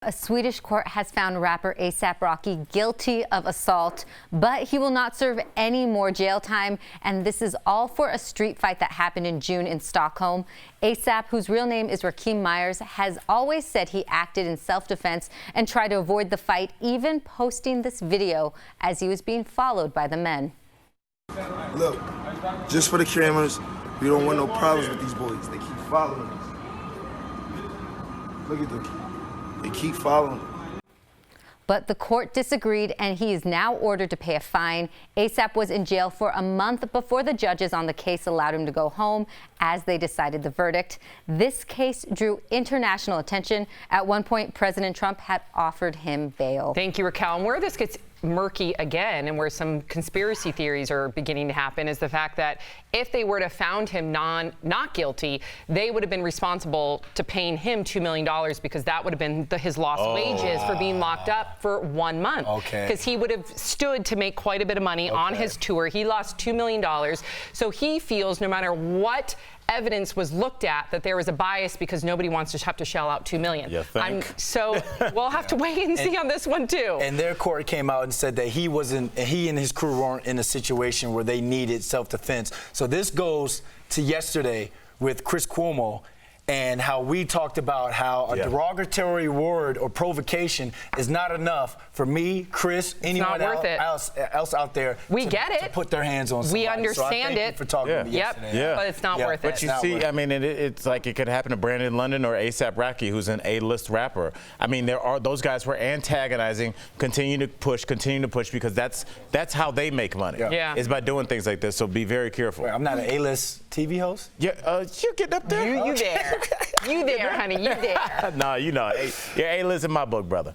A Swedish court has found rapper A$AP Rocky guilty of assault, but he will not serve any more jail time. And this is all for a street fight that happened in June in Stockholm. A$AP, whose real name is Raquel Myers, has always said he acted in self-defense and tried to avoid the fight, even posting this video as he was being followed by the men. Look, just for the cameras, we don't want no problems with these boys. They keep following us. Look at them. They keep following. But the court disagreed, and he is now ordered to pay a fine. A$AP was in jail for a month before the judges on the case allowed him to go home as they decided the verdict. This case drew international attention. At one point, President Trump had offered him bail. Thank you, Raquel. And where this gets murky again, and where some conspiracy theories are beginning to happen, is the fact that if they were to have found him not guilty, they would have been responsible to paying him $2 million, because that would have been his lost wages for being locked up for 1 month. Okay. Because he would have stood to make quite a bit of money on his tour. He lost $2 million. So he feels no matter what evidence was looked at, that there was a bias because nobody wants to have to shell out $2 million. So we'll have to wait and see on this one too. And their court came out and said that he and his crew weren't in a situation where they needed self-defense. So this goes to yesterday with Chris Cuomo, and how we talked about how a derogatory word or provocation is not enough for me, Chris, anyone else out there to put their hands on somebody. We understand it. For talking to me yesterday. But it's not worth it. But you see, I mean, it's like it could happen to Brandon London or A$AP Rocky, who's an A-list rapper. I mean, those guys were antagonizing, continue to push, because that's how they make money. Is by doing things like this. So be very careful. Wait, I'm not an A-list TV host? Yeah, you're getting up there. You there. You there, honey, you there. No, you know, you're A-list in my book, brother.